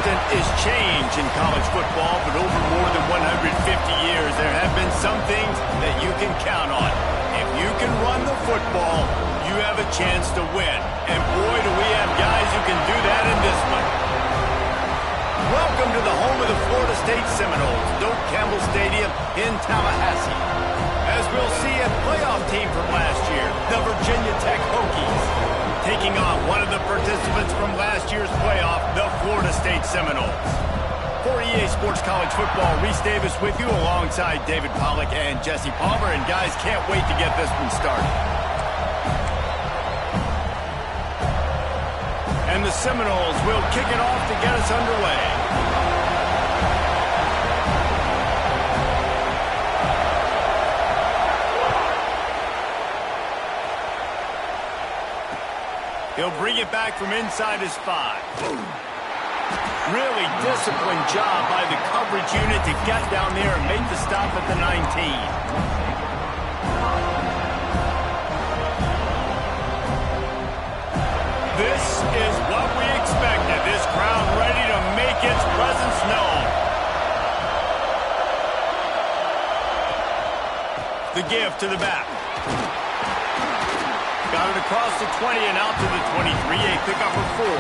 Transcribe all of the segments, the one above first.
constant is change in college football, but over more than 150 years, there have been some things that you can count on. If you can run the football, you have a chance to win. And boy, do we have guys who can do that in this one. Welcome to the home of the Florida State Seminoles, Doak Campbell Stadium in Tallahassee. As we'll see a playoff team from last year, the Virginia Tech Hokies, taking on one of the participants from last year's playoff, the Florida State Seminoles. For EA Sports College Football, Reese Davis with you alongside David Pollack and Jesse Palmer. And guys, can't wait to get this one started. And the Seminoles will kick it off to get us underway. He'll bring it back from inside his 5. Really disciplined job by the coverage unit to get down there and make the stop at the 19. This is what we expected. This crowd ready to make its presence known. The give to the back. Got it across the 20 and out to the 23. A pickup for 4.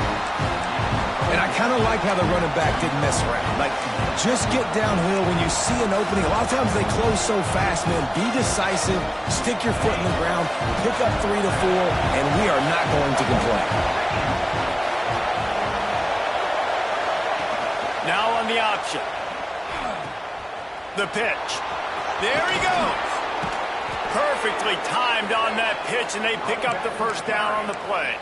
And I kind of like how the running back didn't mess around. Like, just get downhill when you see an opening. A lot of times they close so fast, man. Be decisive, stick your foot in the ground, pick up 3 to 4, and we are not going to complain. Now on the option. The pitch. There he goes. Perfectly timed on that pitch, and they pick up the first down on the play.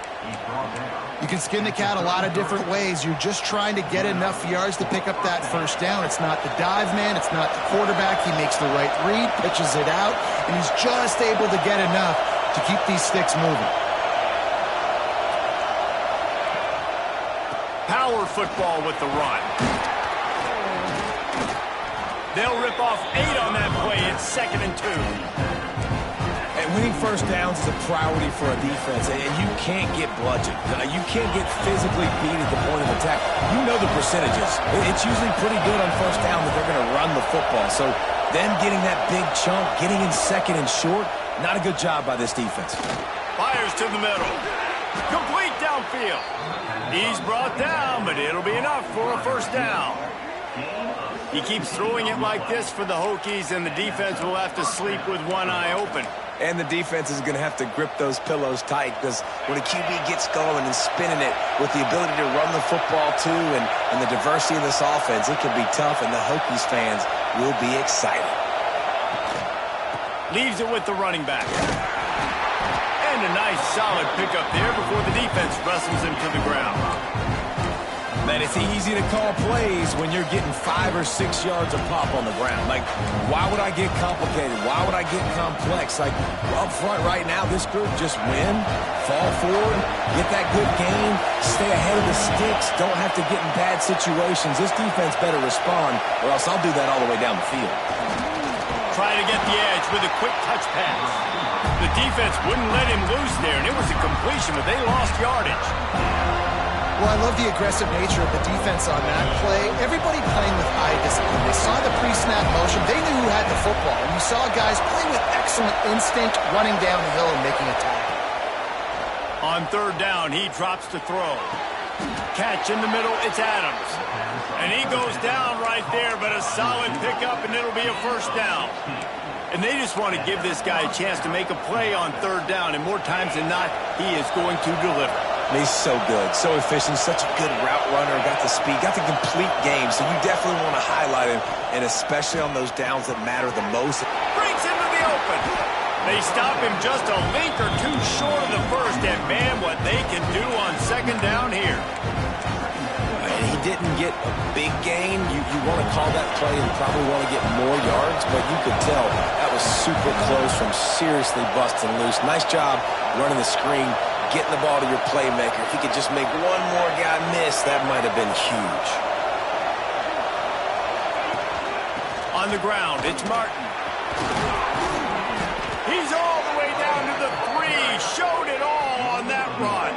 You can skin the cat a lot of different ways. You're just trying to get enough yards to pick up that first down. It's not the dive man. It's not the quarterback. He makes the right read, pitches it out, and he's just able to get enough to keep these sticks moving. Power football with the run. They'll rip off 8 on that play. It's 2nd and 2. And winning first downs is a priority for a defense, and you can't get bludgeoned. You can't get physically beat at the point of attack. You know the percentages. It's usually pretty good on first down that they're going to run the football. So them getting that big chunk, getting in 2nd and short, not a good job by this defense. Fires to the middle. Complete downfield. He's brought down, but it'll be enough for a first down. He keeps throwing it like this for the Hokies, and the defense will have to sleep with one eye open. And the defense is going to have to grip those pillows tight, because when a QB gets going and spinning it with the ability to run the football too and the diversity of this offense, it can be tough, and the Hokies fans will be excited. Leaves it with the running back. And a nice solid pickup there before the defense wrestles him to the ground. Man, it's easy to call plays when you're getting 5 or 6 yards of pop on the ground. Like, why would I get complicated? Why would I get complex? Like, up front right now, this group just win, fall forward, get that good gain, stay ahead of the sticks, don't have to get in bad situations. This defense better respond, or else I'll do that all the way down the field. Trying to get the edge with a quick touch pass. The defense wouldn't let him loose there, and it was a completion, but they lost yardage. Well, I love the aggressive nature of the defense on that play. Everybody playing with eye discipline. They saw the pre-snap motion. They knew who had the football. And you saw guys play with excellent instinct, running down the hill and making a tackle. On 3rd down, he drops to throw. Catch in the middle, it's Adams. And he goes down right there, but a solid pickup, and it'll be a first down. And they just want to give this guy a chance to make a play on 3rd down, and more times than not, he is going to deliver. He's so good, so efficient, such a good route runner, got the speed, got the complete game, so you definitely want to highlight him, and especially on those downs that matter the most. Brings him to the open. They stop him just a link or two short of the first, and man, what they can do on 2nd down here. And he didn't get a big gain. You want to call that play and probably want to get more yards, but you could tell that was super close from seriously busting loose. Nice job running the screen, getting the ball to your playmaker. If he could just make one more guy miss, that might have been huge. On the ground, it's Martin. He's all the way down to the 3. Showed it all on that run.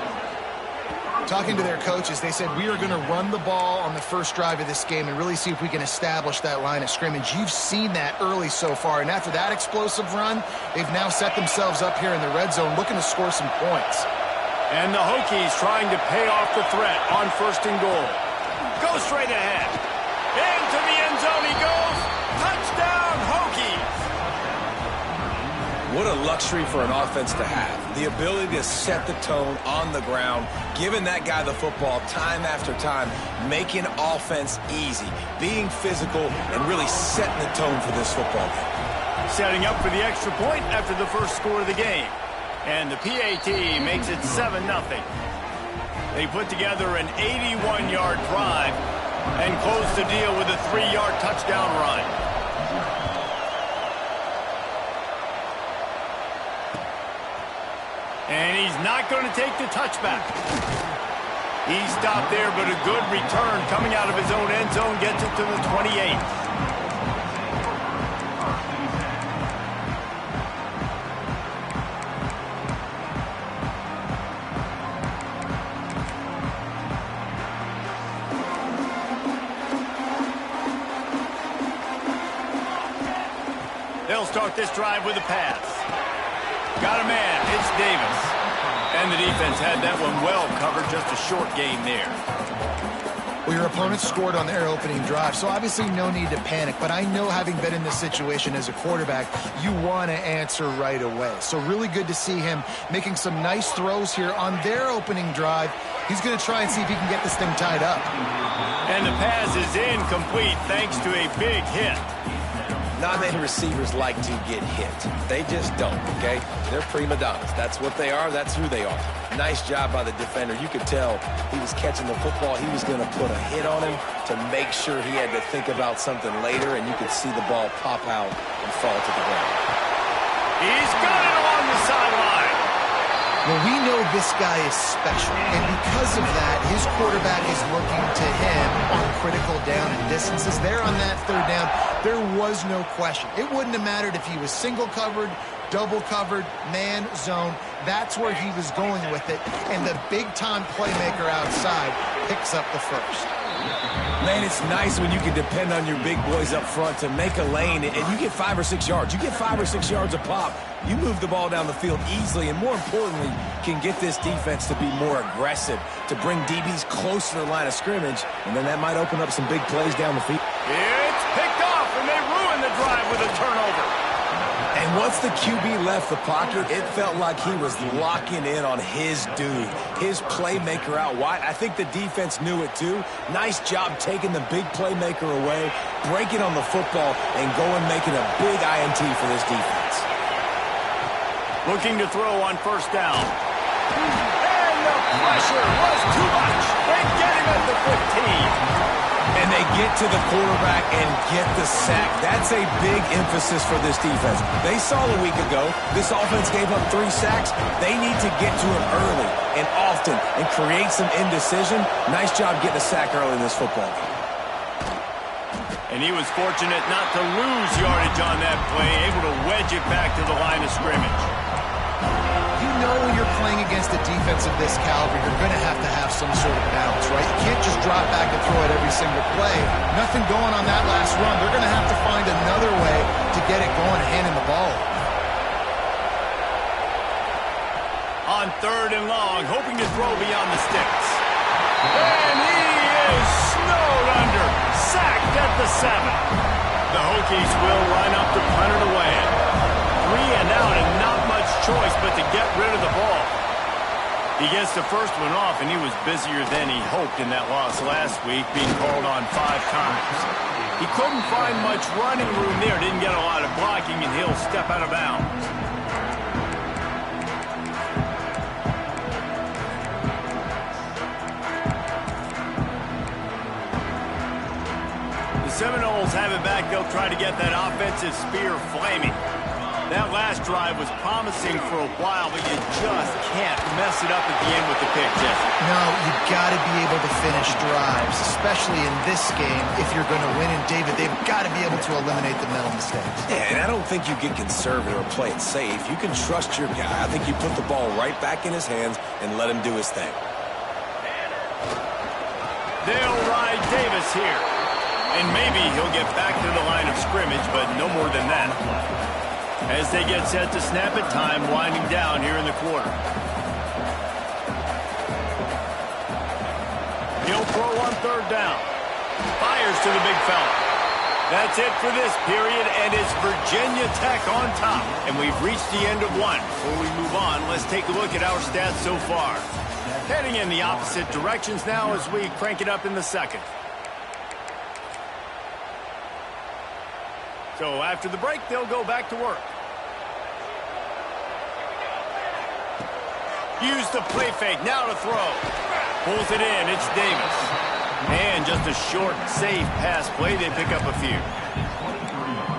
Talking to their coaches, they said, we are going to run the ball on the first drive of this game and really see if we can establish that line of scrimmage. You've seen that early so far, and after that explosive run, they've now set themselves up here in the red zone looking to score some points. And the Hokies trying to pay off the threat on 1st and goal. Go straight ahead. Into the end zone he goes. Touchdown, Hokies! What a luxury for an offense to have. The ability to set the tone on the ground, giving that guy the football time after time, making offense easy, being physical, and really setting the tone for this football game. Setting up for the extra point after the first score of the game. And the PAT makes it 7-0. They put together an 81-yard drive and close the deal with a 3-yard touchdown run. And he's not going to take the touchback. He stopped there, but a good return coming out of his own end zone gets it to the 28. They'll start this drive with a pass. Got a man. It's Davis. And the defense had that one well covered. Just a short gain there. Well, your opponent scored on their opening drive, so obviously no need to panic. But I know, having been in this situation as a quarterback, you want to answer right away. So really good to see him making some nice throws here on their opening drive. He's going to try and see if he can get this thing tied up. And the pass is incomplete thanks to a big hit. Not many receivers like to get hit. They just don't, okay? They're prima donnas. That's what they are. That's who they are. Nice job by the defender. You could tell he was catching the football. He was going to put a hit on him to make sure he had to think about something later, and you could see the ball pop out and fall to the ground. He's got it along the sideline. Well, we know this guy is special, and because of that, his quarterback is looking to him on critical down and distances. There on that 3rd down, there was no question. It wouldn't have mattered if he was single covered, double covered, man, zone. That's where he was going with it, and the big-time playmaker outside picks up the first. Man, it's nice when you can depend on your big boys up front to make a lane, and you get 5 or 6 yards. You get 5 or 6 yards a pop. You move the ball down the field easily, and more importantly, can get this defense to be more aggressive, to bring DBs close to the line of scrimmage, and then that might open up some big plays down the field. It's picked off, and they ruin the drive with a turnover. And once the QB left the pocket, it felt like he was locking in on his dude, his playmaker out wide. I think the defense knew it too. Nice job taking the big playmaker away, breaking on the football, and going making a big INT for this defense. Looking to throw on 1st down. And the pressure was too much. They get him at the 15. And they get to the quarterback and get the sack. That's a big emphasis for this defense. They saw a week ago this offense gave up 3 sacks. They need to get to him early and often and create some indecision. Nice job getting a sack early in this football game. And he was fortunate not to lose yardage on that play, able to wedge it back to the line of scrimmage. You know, when you're playing against a defense of this caliber, you're going to have some sort of balance, right? You can't just drop back and throw it every single play. Nothing going on that last run. They're going to have to find another way to get it going, handing the ball. On 3rd and long, hoping to throw beyond the sticks. And he is snowed under. Sacked at the 7. The Hokies will line up to punt it away. 3 and out, and not much choice but to get rid of the ball. He gets the first one off, and he was busier than he hoped in that loss last week, being called on 5 times. He couldn't find much running room there, didn't get a lot of blocking, and he'll step out of bounds. The Seminoles have it back. They'll try to get that offensive spear flaming. That last drive was promising for a while, but you just can't mess it up at the end with the pick, Jesse. No, you've got to be able to finish drives, especially in this game if you're going to win. And, David, they've got to be able to eliminate the mental mistakes. Yeah, and I don't think you get conservative or play it safe. You can trust your guy. I think you put the ball right back in his hands and let him do his thing. They'll ride Davis here. And maybe he'll get back to the line of scrimmage, but no more than that. As they get set to snap it, time winding down here in the quarter. He'll throw on third down. Fires to the big fella. That's it for this period, and it's Virginia Tech on top. And we've reached the end of one. Before we move on, let's take a look at our stats so far. Heading in the opposite directions now as we crank it up in the second. So after the break, they'll go back to work. Use the play fake, now to throw. Pulls it in, it's Davis. And just a short, safe pass play, they pick up a few.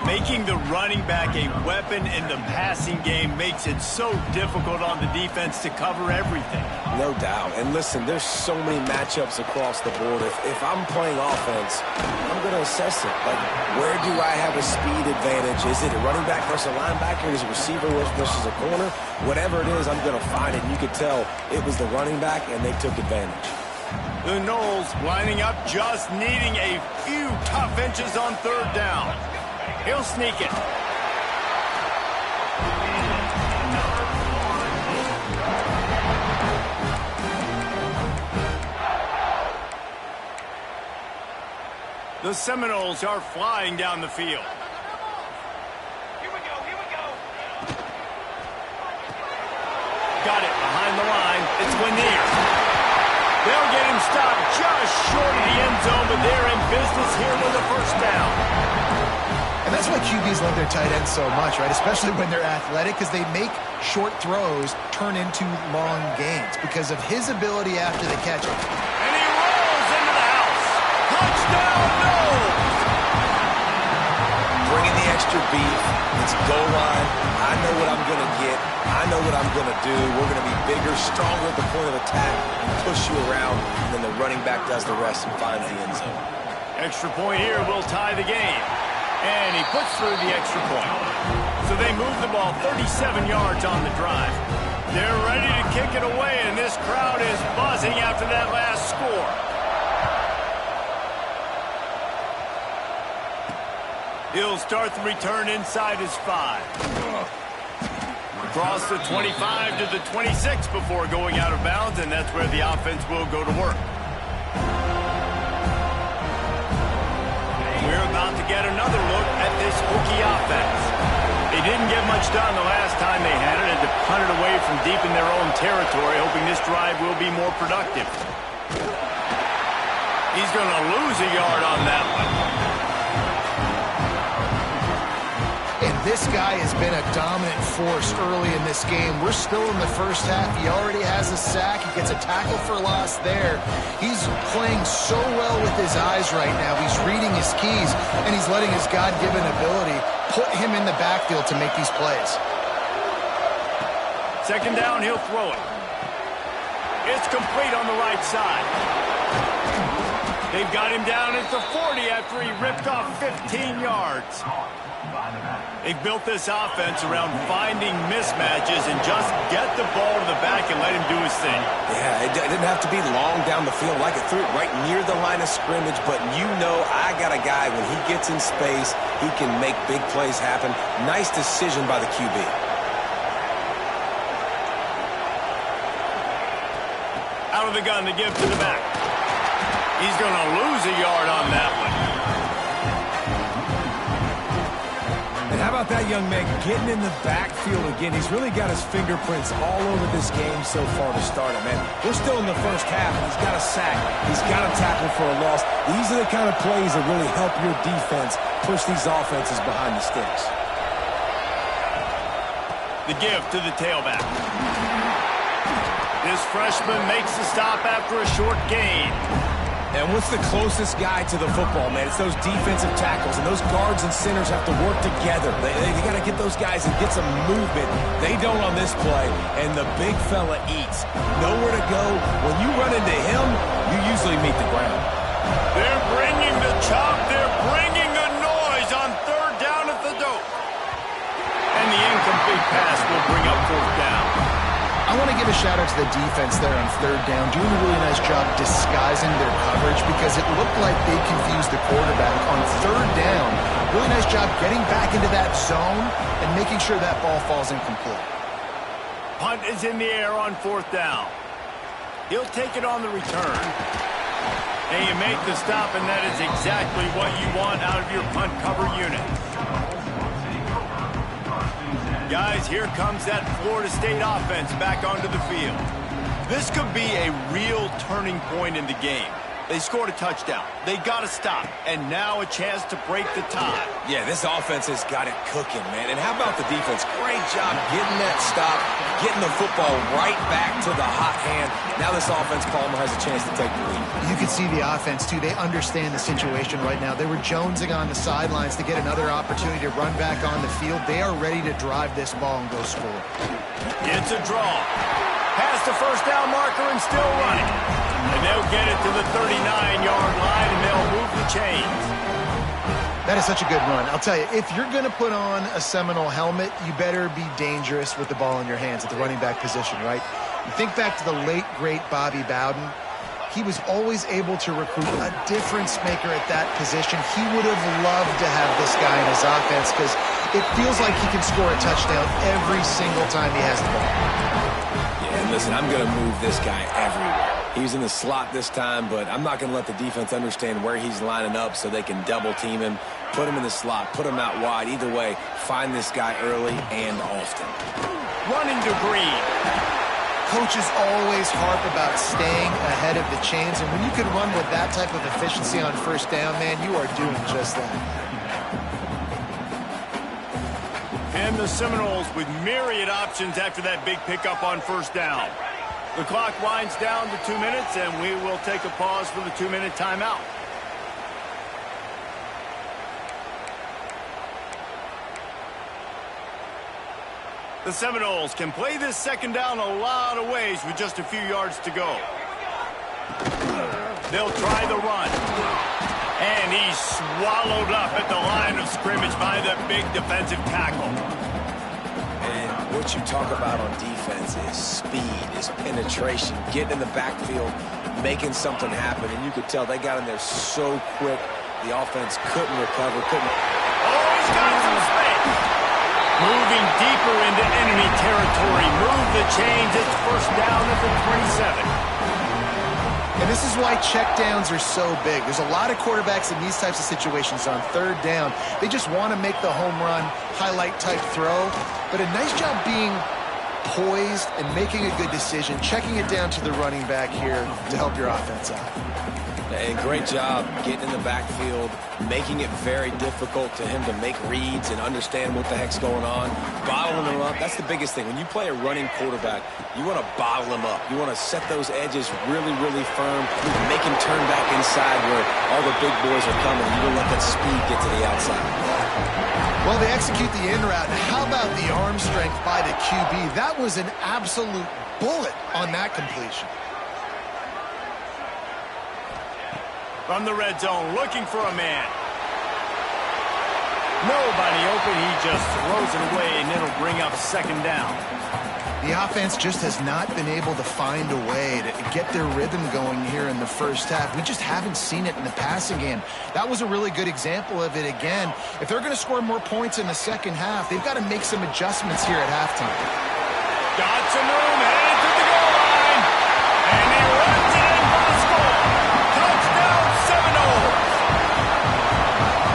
Making the running back a weapon in the passing game makes it so difficult on the defense to cover everything. No doubt. And listen, there's so many matchups across the board. If I'm playing offense, I'm going to assess it. Like, where do I have a speed advantage? Is it a running back versus a linebacker? Is it a receiver versus a corner? Whatever it is, I'm going to find it. And you could tell it was the running back, and they took advantage. The Noles lining up, just needing a few tough inches on third down. He'll sneak it. The Seminoles are flying down the field. Here we go. Got it behind the line. It's Lanier. They'll get him stopped just short of the end zone, but they're in business here with a first down. And that's why QBs love their tight ends so much, right? Especially when they're athletic, because they make short throws turn into long gains because of his ability after the catch. And he rolls into the house. Touchdown, Noles! Bringing the extra beef. It's goal line. I know what I'm going to get. I know what I'm going to do. We're going to be bigger, stronger at the point of attack and push you around, and then the running back does the rest and finds the end zone. Extra point here will tie the game. And he puts through the extra point. So they move the ball 37 yards on the drive. They're ready to kick it away, and this crowd is buzzing after that last score. He'll start the return inside his 5. Across the 25 to the 26 before going out of bounds, and that's where the offense will go to work. We're about to get another look at this Hokie offense. They didn't get much done the last time they had it, and to punt it away from deep in their own territory, hoping this drive will be more productive. He's going to lose a yard on that one. And this guy has been a dominant force early in this game. We're still in the first half. He already has a sack. He gets a tackle for loss there. He's playing so well with his eyes right now. He's reading his keys, and he's letting his God-given ability put him in the backfield to make these plays. Second down, he'll throw it. It's complete on the right side. They've got him down at the 40 after he ripped off 15 yards. They've built this offense around finding mismatches and just get the ball to the back and let him do his thing. Yeah, it didn't have to be long down the field. Like it threw it right near the line of scrimmage, but you know I got a guy, when he gets in space, he can make big plays happen. Nice decision by the QB. Out of the gun to give to the back. He's going to lose a yard on that one. And how about that young man getting in the backfield again? He's really got his fingerprints all over this game so far to start it, man. We're still in the first half, and he's got a sack. He's got a tackle for a loss. These are the kind of plays that really help your defense push these offenses behind the sticks. The give to the tailback. This freshman makes the stop after a short gain. And what's the closest guy to the football, man? It's those defensive tackles, and those guards and centers have to work together. They got to get those guys and get some movement. They don't on this play, and the big fella eats. Nowhere to go. When you run into him, you usually meet the ground. They're bringing the chop. They're bringing the noise on third down at the dope. And the incomplete pass will bring up fourth down. I want to give a shout out to the defense there on third down, doing a really nice job disguising their coverage because it looked like they confused the quarterback on third down. Really nice job getting back into that zone and making sure that ball falls incomplete. Punt is in the air on fourth down. He'll take it on the return. And you make the stop, and that is exactly what you want out of your punt cover unit. Guys, here comes that Florida State offense back onto the field. This could be a real turning point in the game. They scored a touchdown. They got to stop. And now a chance to break the tie. Yeah, this offense has got it cooking, man. And how about the defense? Great job getting that stop, getting the football right back to the hot hand. Now this offense, Palmer, has a chance to take the lead. You can see the offense, too. They understand the situation right now. They were jonesing on the sidelines to get another opportunity to run back on the field. They are ready to drive this ball and go score. It's a draw. Past the first down marker and still running. And they'll get it to the 39-yard line, and they'll move the chains. That is such a good run. I'll tell you, if you're going to put on a Seminole helmet, you better be dangerous with the ball in your hands at the running back position, right? You think back to the late, great Bobby Bowden. He was always able to recruit a difference maker at that position. He would have loved to have this guy in his offense because it feels like he can score a touchdown every single time he has the ball. Yeah, and listen, I'm going to move this guy everywhere. He's in the slot this time, but I'm not going to let the defense understand where he's lining up so they can double team him, put him in the slot, put him out wide. Either way, find this guy early and often. Running to Green. Coaches always harp about staying ahead of the chains, and when you can run with that type of efficiency on first down, man, you are doing just that. And the Seminoles with myriad options after that big pickup on first down. The clock winds down to 2 minutes, and we will take a pause for the 2-minute timeout. The Seminoles can play this second down a lot of ways with just a few yards to go. They'll try the run. And he's swallowed up at the line of scrimmage by the big defensive tackle. And what you talk about on defense is speed, is penetration, getting in the backfield, making something happen. And you could tell they got in there so quick, the offense couldn't recover, couldn't. Oh, he's got some space. Moving deeper into enemy territory. Move the chains. It's first down at the 27. And this is why checkdowns are so big. There's a lot of quarterbacks in these types of situations on third down. They just want to make the home run, highlight type throw. But a nice job being poised and making a good decision, checking it down to the running back here to help your offense out. And great job getting in the backfield, making it very difficult to him to make reads and understand what the heck's going on. Bottling him up, that's the biggest thing. When you play a running quarterback, you want to bottle him up. You want to set those edges really, really firm, make him turn back inside where all the big boys are coming. You don't let that speed get to the outside. Well, they execute the in route. How about the arm strength by the QB? That was an absolute bullet on that completion. From the red zone, looking for a man. Nobody open, he just throws it away, and it'll bring up second down. The offense just has not been able to find a way to get their rhythm going here in the first half. We just haven't seen it in the passing game. That was a really good example of it again. If they're going to score more points in the second half, they've got to make some adjustments here at halftime. Got some room, headed to the goal line. And he runs it in for the score. Touchdown, Seminoles.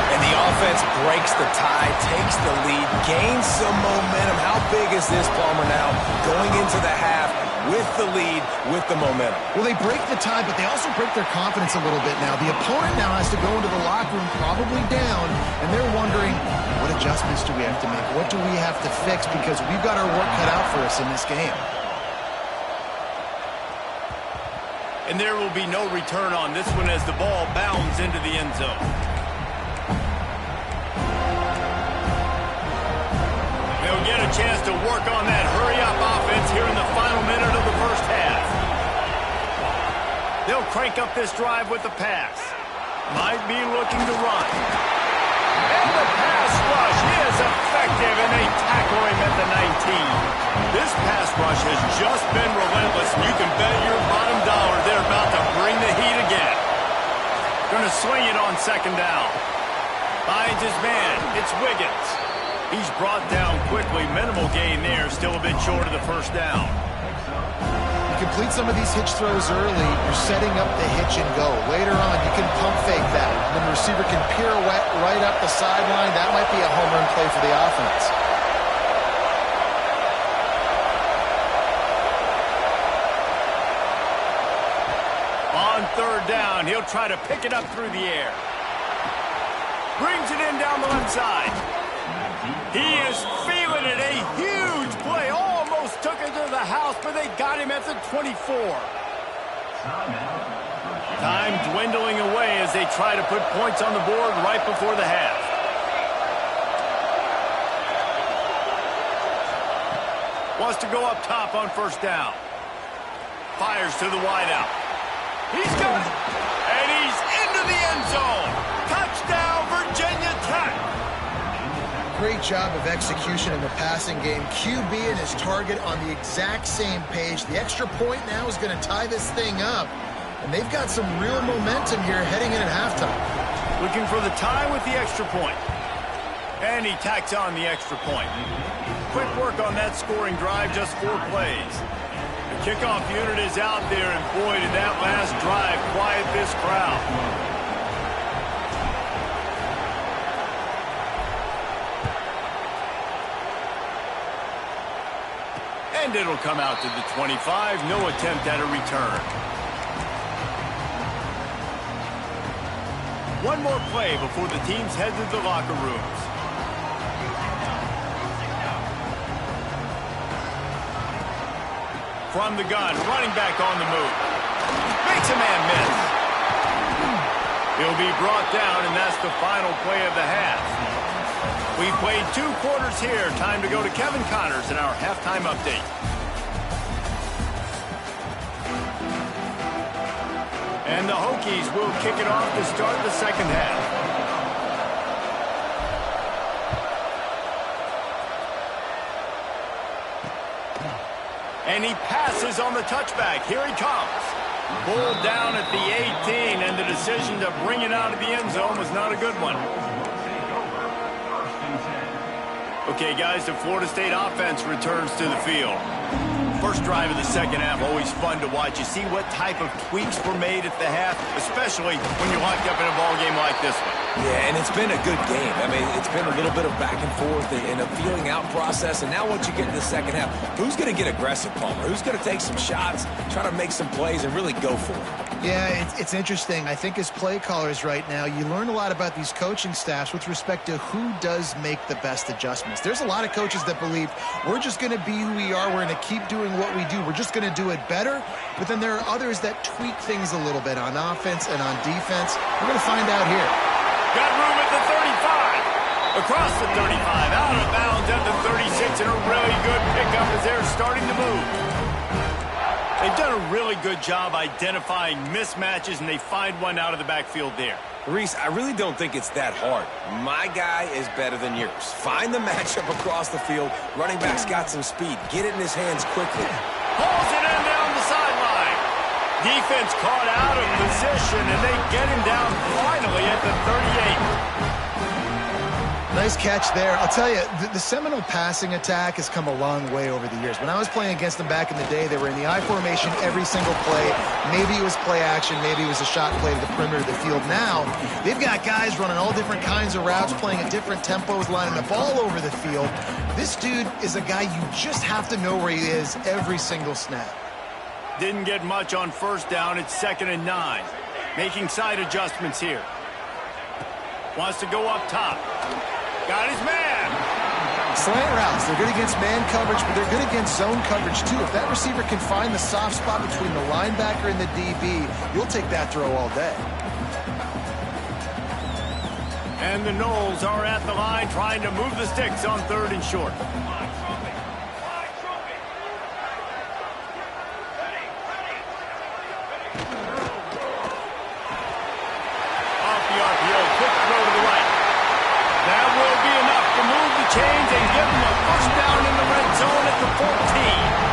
And the offense breaks the tie, takes the lead, gains some momentum. How big is this, Palmer, now going into the half with the lead, with the momentum? Well, they break the tie, but they also break their confidence a little bit now. The opponent now has to go into the locker room probably down, and they're wondering, what adjustments do we have to make? What do we have to fix? Because we've got our work cut out for us in this game. And there will be no return on this one as the ball bounds into the end zone. They'll get a chance to work on that hurry-up offense here in the final minute of the first half. They'll crank up this drive with the pass. Might be looking to run. And the pass rush is effective, and they tackle him at the 19. This pass rush has just been relentless, and you can bet your bottom dollar they're about to bring the heat again. Going to swing it on second down. Finds his man. It's Wiggins. He's brought down quickly. Minimal gain there. Still a bit short of the first down. You complete some of these hitch throws early, you're setting up the hitch and go. Later on, you can pump fake that. When the receiver can pirouette right up the sideline, that might be a home run play for the offense. On third down, he'll try to pick it up through the air. Brings it in down the left side. He is feeling it. A huge play. Almost took it to the house, but they got him at the 24. Time dwindling away as they try to put points on the board right before the half. Wants to go up top on first down. Fires to the wideout. He's got it. And he's into the end zone. Touchdown, Virginia Tech. Great job of execution in the passing game. QB and his target on the exact same page. The extra point now is going to tie this thing up. And they've got some real momentum here heading in at halftime. Looking for the tie with the extra point. And he tacks on the extra point. Quick work on that scoring drive, just 4 plays. The kickoff unit is out there, and boy, did that last drive quiet this crowd. And it'll come out to the 25. No attempt at a return. One more play before the teams head to the locker rooms. From the gun, running back on the move. Makes a man miss. He'll be brought down, and that's the final play of the half. We played 2 quarters here. Time to go to Kevin Connors in our halftime update. And the Hokies will kick it off to start the second half. And he passes on the touchback. Here he comes. Pulled down at the 18, and the decision to bring it out of the end zone was not a good one. Okay, guys, the Florida State offense returns to the field. First drive of the second half, always fun to watch. You see what type of tweaks were made at the half, especially when you're locked up in a ball game like this one. Yeah, and it's been a good game. I mean, it's been a little bit of back and forth and a feeling out process. And now once you get to the second half, who's going to get aggressive, Palmer? Who's going to take some shots, try to make some plays, and really go for it? Yeah, it's interesting. I think as play callers right now, you learn a lot about these coaching staffs with respect to who does make the best adjustments. There's a lot of coaches that believe we're just going to be who we are. We're going to keep doing what we do. We're just going to do it better. But then there are others that tweak things a little bit on offense and on defense. We're going to find out here. Got room at the 35. Across the 35. Out of bounds at the 36. And a really good pickup as they're starting to move. They've done a really good job identifying mismatches, and they find one out of the backfield there. Reese, I really don't think it's that hard. My guy is better than yours. Find the matchup across the field. Running back's got some speed. Get it in his hands quickly. Pulls it in down the sideline. Defense caught out of position, and they get him down finally at the 38. Nice catch there. I'll tell you, the Seminole passing attack has come a long way over the years. When I was playing against them back in the day, they were in the I formation every single play. Maybe it was play action. Maybe it was a shot play to the perimeter of the field. Now, they've got guys running all different kinds of routes, playing at different tempos, lining the ball over the field. This dude is a guy you just have to know where he is every single snap. Didn't get much on first down. It's 2nd and 9. Making side adjustments here. Wants to go up top. Got his man. Slant routes. They're good against man coverage, but they're good against zone coverage, too. If that receiver can find the soft spot between the linebacker and the DB, you'll take that throw all day. And the Noles are at the line trying to move the sticks on 3rd and short. Off the RPO, quick throw to the right. That will be enough chains and give them a first down in the red zone at the 14.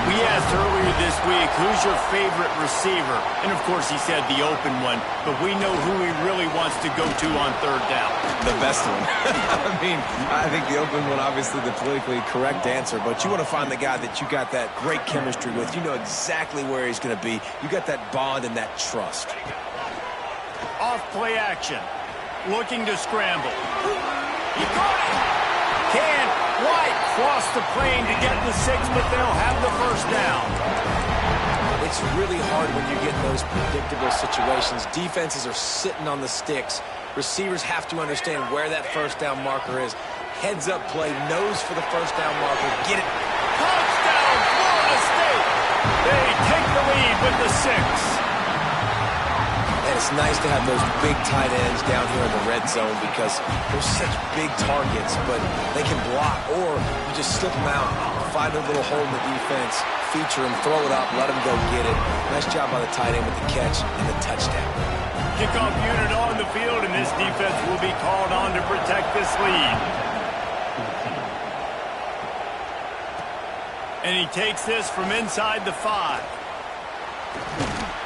We asked earlier this week, who's your favorite receiver? And, of course, he said the open one, but we know who he really wants to go to on third down. The best one. I mean, I think the open one, obviously the politically correct answer, but you want to find the guy that you got that great chemistry with. You know exactly where he's going to be. You got that bond and that trust. Off play action. Looking to scramble. He caught it! Can White cross the plane to get the 6, but they'll have the first down. It's really hard when you get in those predictable situations. Defenses are sitting on the sticks. Receivers have to understand where that first down marker is. Heads up play, nose for the first down marker. Get it. Touchdown, Florida State! They take the lead with the 6. And it's nice to have those big tight ends down here in the red zone because they're such big targets, but they can block, or you just slip them out, find a little hole in the defense, feature them, throw it up, let them go get it. Nice job by the tight end with the catch and the touchdown. Kickoff unit on the field, and this defense will be called on to protect this lead. And he takes this from inside the 5.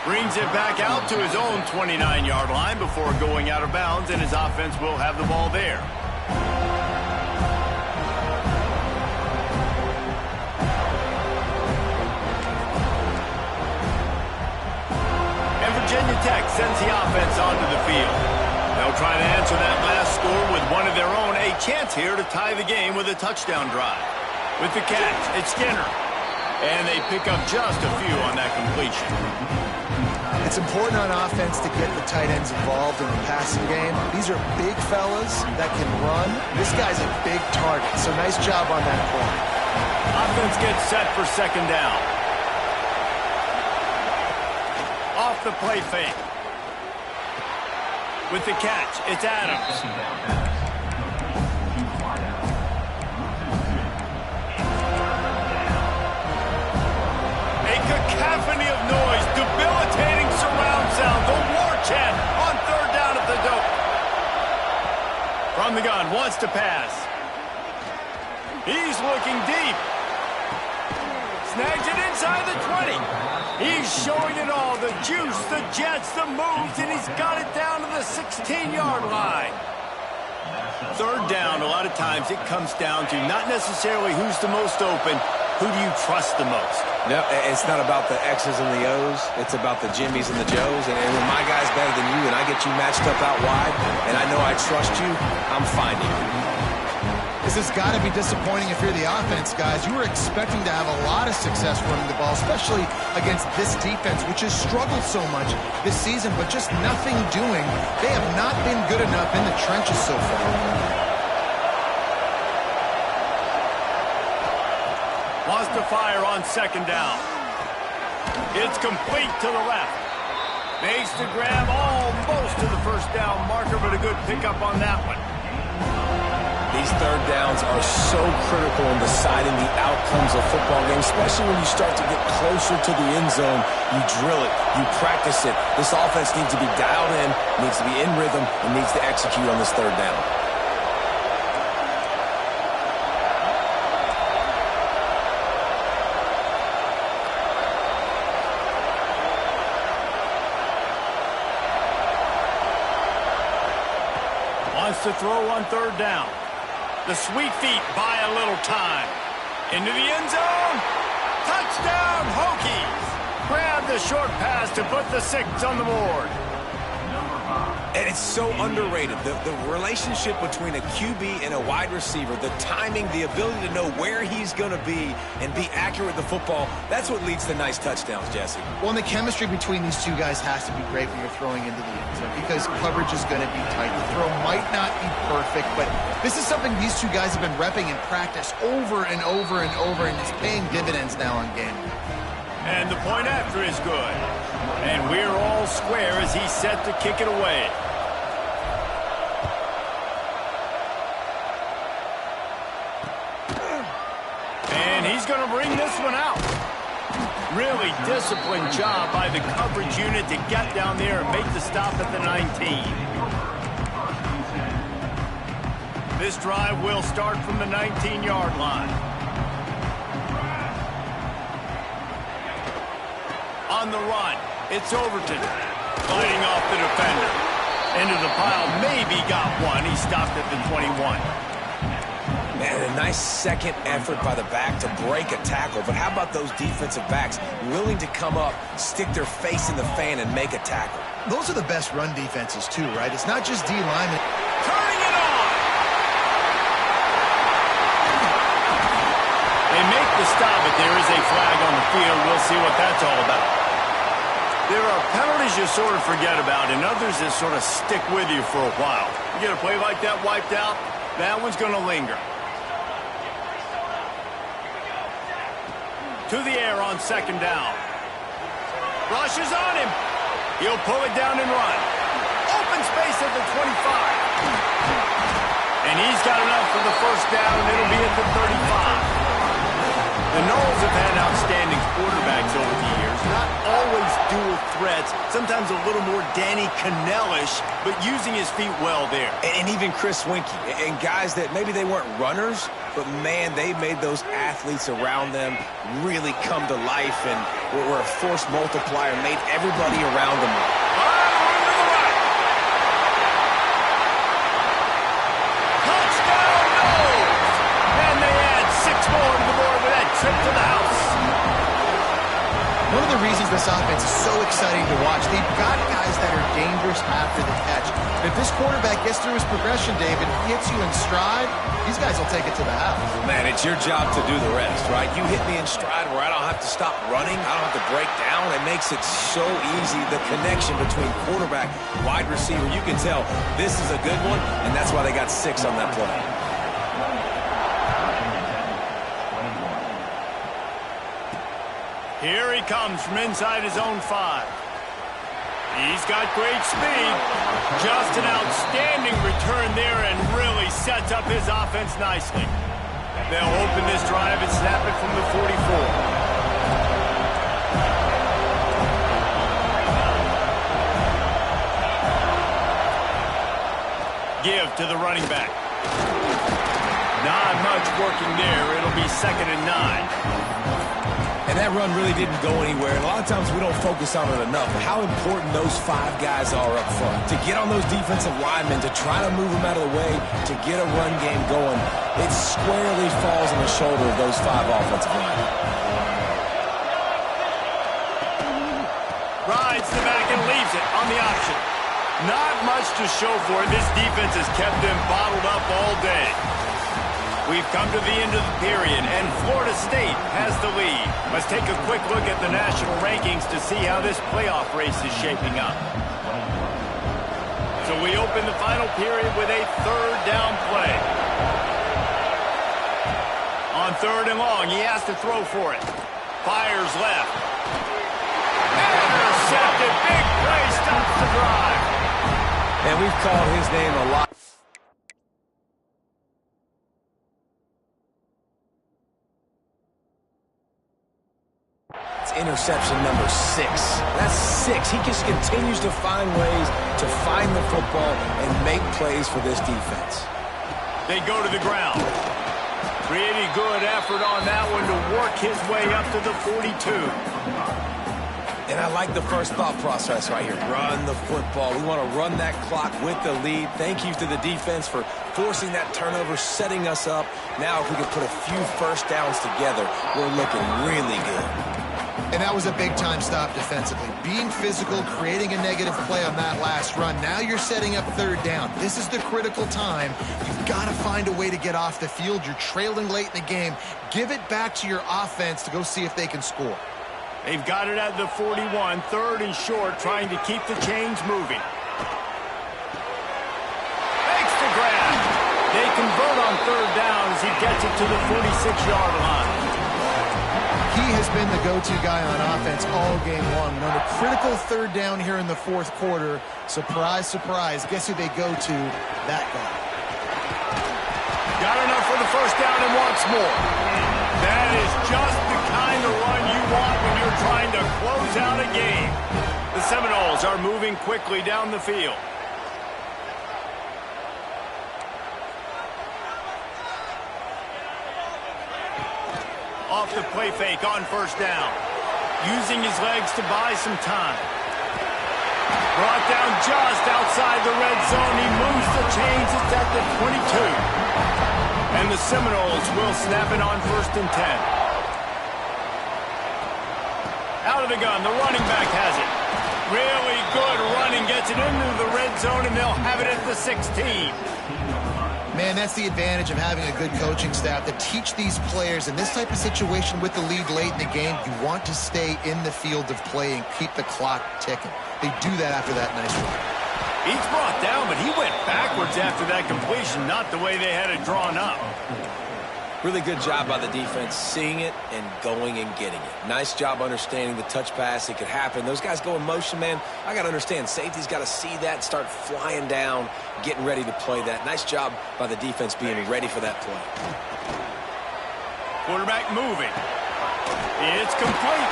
Brings it back out to his own 29-yard line before going out of bounds, and his offense will have the ball there. And Virginia Tech sends the offense onto the field. They'll try to answer that last score with one of their own. A chance here to tie the game with a touchdown drive. With the catch, it's Skinner. And they pick up just a few on that completion. It's important on offense to get the tight ends involved in the passing game. These are big fellas that can run. This guy's a big target, so nice job on that play. Offense gets set for second down. Off the play fake. With the catch, it's Adams. Cacophony of noise, debilitating surround sound, the war chant on third down at the dope. From the gun, wants to pass. He's looking deep. Snags it inside the 20. He's showing it all, the juice, the jets, the moves, and he's got it down to the 16-yard line. Third down, a lot of times it comes down to not necessarily who's the most open, who do you trust the most? No, it's not about the X's and the O's. It's about the Jimmies and the Joes. And when my guy's better than you and I get you matched up out wide and I know I trust you, I'm finding you. This has got to be disappointing if you're the offense, guys. You were expecting to have a lot of success running the ball, especially against this defense, which has struggled so much this season, but just nothing doing. They have not been good enough in the trenches so far. Wants to fire on second down. It's complete to the left. Makes the grab almost to the first down marker, but a good pickup on that one. These third downs are so critical in deciding the outcomes of football games, especially when you start to get closer to the end zone. You drill it, you practice it. This offense needs to be dialed in, needs to be in rhythm, and needs to execute on this third down. Wants to throw on third down. The sweet feet buy a little time. Into the end zone. Touchdown, Hokies. Grab the short pass to put the 6 on the board. And it's so underrated. The relationship between a QB and a wide receiver, the timing, the ability to know where he's going to be and be accurate with the football, that's what leads to nice touchdowns, Jesse. Well, and the chemistry between these two guys has to be great when you're throwing into the end zone because coverage is going to be tight. The throw might not be perfect, but this is something these two guys have been repping in practice over and over and over, and it's paying dividends now on game. And the point after is good. And we're all square as he's set to kick it away. And he's going to bring this one out. Really disciplined job by the coverage unit to get down there and make the stop at the 19. This drive will start from the 19-yard line. On the run, it's Overton. Fighting off the defender. Into the pile, maybe got one. He stopped at the 21. Man, a nice second effort by the back to break a tackle. But how about those defensive backs willing to come up, stick their face in the fan, and make a tackle? Those are the best run defenses, too, right? It's not just D linemen. Turning it on! They make the stop, but there is a flag on the field. We'll see what that's all about. There are penalties you sort of forget about and others that sort of stick with you for a while. You get a play like that wiped out, that one's going to linger. To the air on second down. Rushes on him. He'll pull it down and run. Open space at the 25. And he's got enough for the first down. It'll be at the 35. The Knowles have had outstanding quarterbacks over the years. Not always dual threats. Sometimes a little more Danny Cannell-ish, but using his feet well there. And even Chris Winkie. And guys that maybe they weren't runners, but, man, they made those athletes around them really come to life and were a force multiplier, made everybody around them. Touchdown, Knowles! And they add 6 more to the board with that trip to the house. One of the reasons this offense is so exciting to watch, they've got guys that are dangerous after the catch. If this quarterback gets through his progression, David, hits you in stride, these guys will take it to the house. Man, it's your job to do the rest, right? You hit me in stride where I don't have to stop running. I don't have to break down. It makes it so easy. The connection between quarterback, wide receiver, you can tell this is a good one, and that's why they got 6 on that play. Here he comes from inside his own 5. He's got great speed. Just an outstanding return there and really sets up his offense nicely. They'll open this drive and snap it from the 44. Give to the running back. Not much working there. It'll be 2nd and 9. And that run really didn't go anywhere. And a lot of times we don't focus on it enough. How important those 5 guys are up front. To get on those defensive linemen, to try to move them out of the way, to get a run game going, it squarely falls on the shoulder of those 5 offensive linemen. Rides the back and leaves it on the option. Not much to show for it. This defense has kept them bottled up all day. We've come to the end of the period, and Florida State has the lead. Let's take a quick look at the national rankings to see how this playoff race is shaping up. So we open the final period with a 3rd down play. On 3rd and long, he has to throw for it. Fires left. Intercepted. Big play stops the drive. And we've called his name a lot. Interception number 6. That's 6. He just continues to find ways to find the football and make plays for this defense. They go to the ground. Pretty good effort on that one to work his way up to the 42. And I like the first thought process right here. Run the football. We want to run that clock with the lead. Thank you to the defense for forcing that turnover, setting us up. Now if we can put a few first downs together, we're looking really good. And that was a big-time stop defensively. Being physical, creating a negative play on that last run. Now you're setting up 3rd down. This is the critical time. You've got to find a way to get off the field. You're trailing late in the game. Give it back to your offense to go see if they can score. They've got it at the 41, 3rd and short, trying to keep the chains moving. Makes the grab. They convert on 3rd down as he gets it to the 46-yard line. He has been the go-to guy on offense all game long. And on the critical 3rd down here in the 4th quarter, surprise, surprise, guess who they go to? That guy. Got enough for the first down and wants more. That is just the kind of run you want when you're trying to close out a game. The Seminoles are moving quickly down the field. off the play fake on first down. Using his legs to buy some time. Brought down just outside the red zone. He moves the chains. It's at the 22. And the Seminoles will snap it on 1st and 10. Out of the gun, the running back has it. Really good running, gets it into the red zone, and they'll have it at the 16. Man, that's the advantage of having a good coaching staff to teach these players in this type of situation with the lead late in the game. You want to stay in the field of play and keep the clock ticking. They do that after that nice run. He's brought down, but he went backwards after that completion, not the way they had it drawn up. Really good job by the defense seeing it and going and getting it. Nice job understanding the touch pass. It could happen. Those guys go in motion, man. I got to understand. Safety's got to see that, start flying down, getting ready to play that. Nice job by the defense being ready for that play. Quarterback moving. It's complete.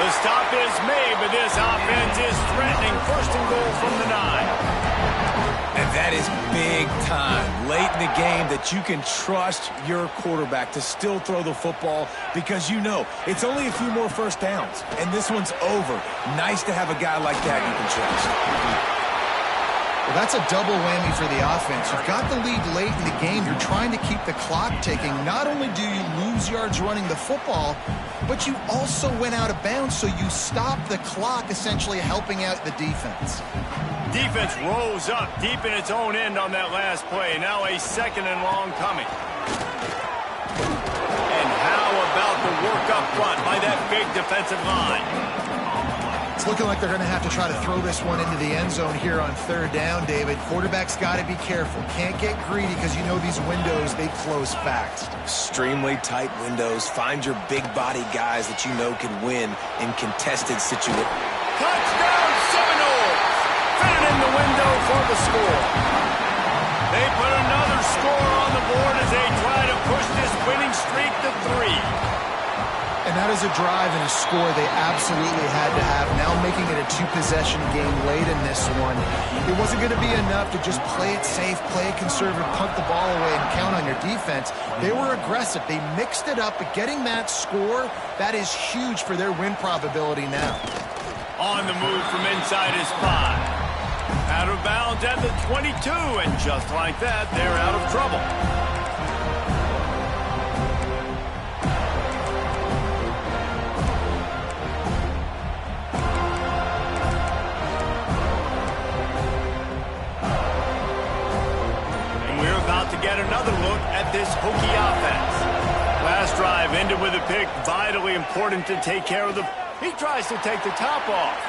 The stop is made, but this offense is threatening. 1st and goal from the 9. And that is big time late in the game that you can trust your quarterback to still throw the football because you know it's only a few more first downs, and this one's over. Nice to have a guy like that you can trust. Well, that's a double whammy for the offense. You've got the lead late in the game. You're trying to keep the clock ticking. Not only do you lose yards running the football, but you also went out of bounds, so you stop the clock, essentially helping out the defense. Defense rose up deep in its own end on that last play. Now a 2nd and long coming. And how about the work up front by that big defensive line? It's looking like they're going to have to try to throw this one into the end zone here on 3rd down, David. Quarterback's got to be careful. Can't get greedy because you know these windows, they close fast. Extremely tight windows. Find your big body guys that you know can win in contested situations. Touchdown Seminoles! Fit in the window for the score. They put another score on the board as they try to push this winning streak to 3. And that is a drive and a score they absolutely had to have. Now making it a 2-possession game late in this one. It wasn't going to be enough to just play it safe, play it conservative, punt the ball away, and count on your defense. They were aggressive. They mixed it up, but getting that score, that is huge for their win probability now. On the move from inside his 5. Out of bounds at the 22, and just like that, they're out of trouble. And we're about to get another look at this Hokie offense. Last drive ended with a pick, vitally important to take care of the... He tries to take the top off.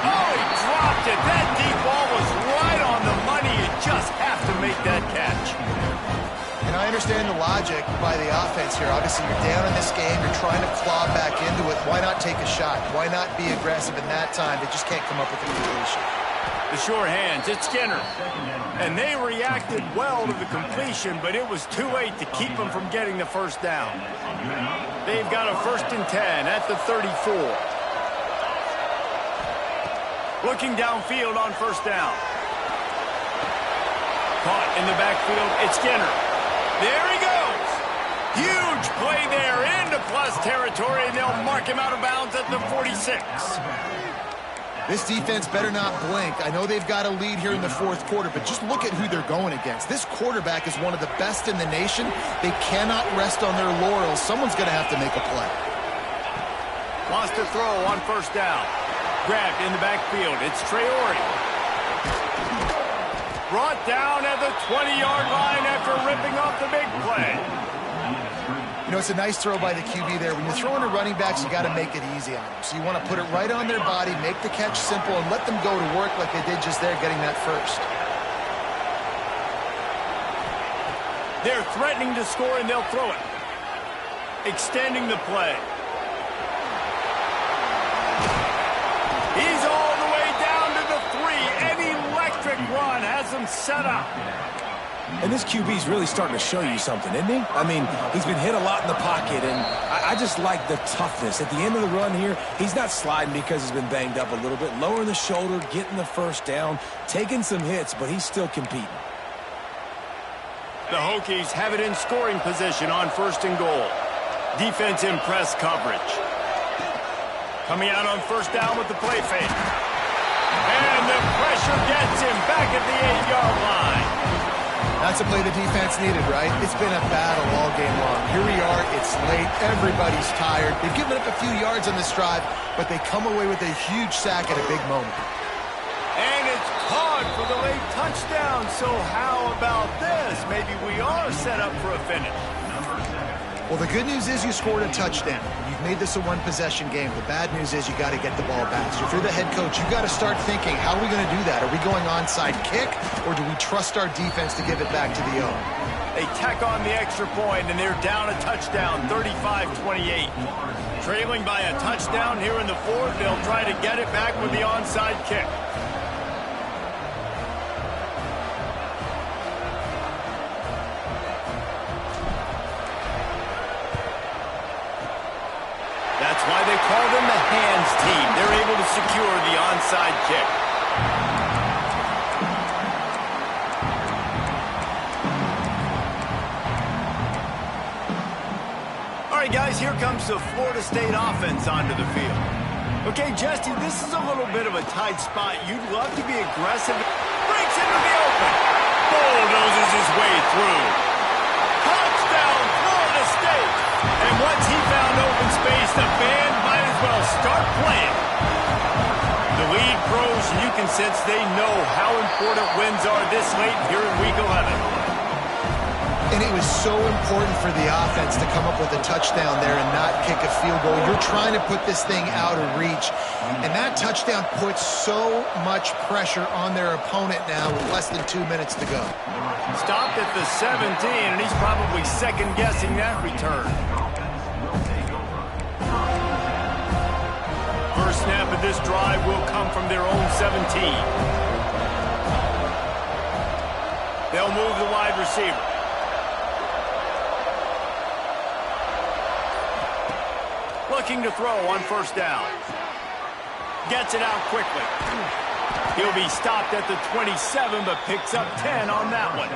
Oh, he dropped it. That deep ball was right on the money. You just have to make that catch. And I understand the logic by the offense here. Obviously, you're down in this game. You're trying to claw back into it. Why not take a shot? Why not be aggressive in that time? They just can't come up with a completion. The sure hands, it's Skinner. And they reacted well to the completion, but it was too late to keep them from getting the 1st down. They've got a 1st and 10 at the 34. Looking downfield on 1st down. Caught in the backfield, it's Skinner. There he goes. Huge play there into plus territory, and they'll mark him out of bounds at the 46. This defense better not blink. I know they've got a lead here in the 4th quarter, but just look at who they're going against. This quarterback is one of the best in the nation. They cannot rest on their laurels. Someone's going to have to make a play. Wants to throw on 1st down. Grabbed in the backfield. It's Traore. Brought down at the 20-yard line after ripping off the big play. You know, it's a nice throw by the QB there. When you're throwing to running backs, you got to make it easy on them. So you want to put it right on their body, make the catch simple, and let them go to work like they did just there, getting that 1st. They're threatening to score, and they'll throw it. Extending the play. He's all the way down to the 3. An electric run has him set up. And this QB's really starting to show you something, isn't he? I mean, he's been hit a lot in the pocket, and I just like the toughness. At the end of the run here, he's not sliding because he's been banged up a little bit. Lowering the shoulder, getting the 1st down, taking some hits, but he's still competing. The Hokies have it in scoring position on 1st and goal. Defense in press coverage. Coming out on 1st down with the play fake. And the pressure gets him back at the 8-yard line. That's a play the defense needed, right? It's been a battle all game long. Here we are. It's late. Everybody's tired. They've given up a few yards on this drive, but they come away with a huge sack at a big moment. And it's caught for the late touchdown. So how about this? Maybe we are set up for a finish. Well, the good news is you scored a touchdown. You've made this a one-possession game. The bad news is you got to get the ball back. So if you're the head coach, you got to start thinking, how are we going to do that? Are we going onside kick, or do we trust our defense to give it back to the O? They tack on the extra point, and they're down a touchdown, 35-28. Trailing by a touchdown here in the 4th. They'll try to get it back with the onside kick. That's why they call them the hands team. They're able to secure the onside kick. All right, guys, here comes the Florida State offense onto the field. Okay, Jesse, this is a little bit of a tight spot. You'd love to be aggressive. Breaks into the open. Bulldozes his way through. Touchdown, Florida State. And once he found open space, the band might as well start playing. The lead grows, and you can sense they know how important wins are this late here in Week 11. And it was so important for the offense to come up with a touchdown there and not kick a field goal. You're trying to put this thing out of reach. And that touchdown puts so much pressure on their opponent now with less than 2 minutes to go. Stopped at the 17, and he's probably second-guessing that return. First snap of this drive will come from their own 17. They'll move the wide receiver. Looking to throw on 1st down. Gets it out quickly. He'll be stopped at the 27, but picks up 10 on that one.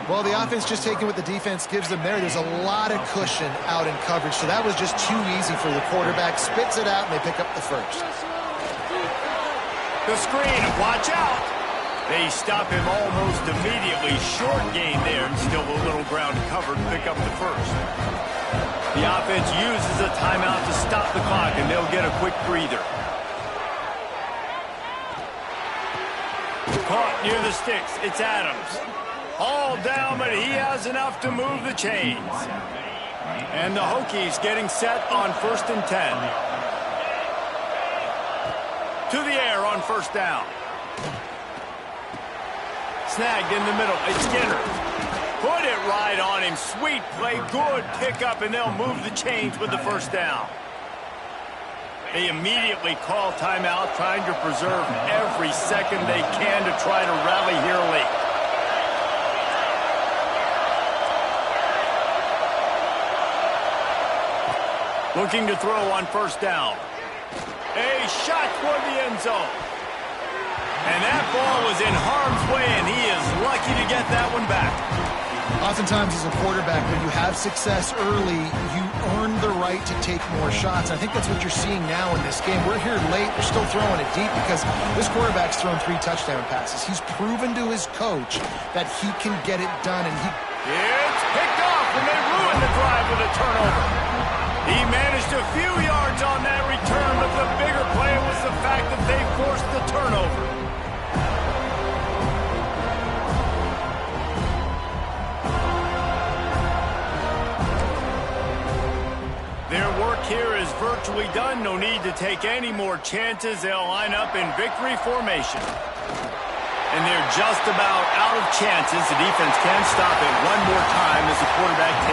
Well, the offense just taking what the defense gives them there. There's a lot of cushion out in coverage, so that was just too easy for the quarterback. Spits it out, and they pick up the 1st. The screen, watch out. They stop him almost immediately. Short gain there, and still a little ground covered. Pick up the 1st. The offense uses a timeout to stop the clock, and they'll get a quick breather. Caught near the sticks. It's Adams. All down, but he has enough to move the chains. And the Hokies getting set on 1st and 10. To the air on 1st down. Snagged in the middle. It's Skinner. Put it right on him. Sweet play. Good pickup, and they'll move the chains with the 1st down. They immediately call timeout, trying to preserve every second they can to try to rally here late. Looking to throw on 1st down. A shot toward the end zone. And that ball was in harm's way, and he is lucky to get that one back. Oftentimes as a quarterback, when you have success early, you earn the right to take more shots. I think that's what you're seeing now in this game. We're here late. They're still throwing it deep because this quarterback's thrown 3 touchdown passes. He's proven to his coach that he can get it done. And it's picked off, and they ruined the drive with a turnover. He managed a few yards on that return, but the bigger play was the fact that they forced the turnover. Their work here is virtually done. No need to take any more chances. They'll line up in victory formation. And they're just about out of chances. The defense can stop it one more time as the quarterback takes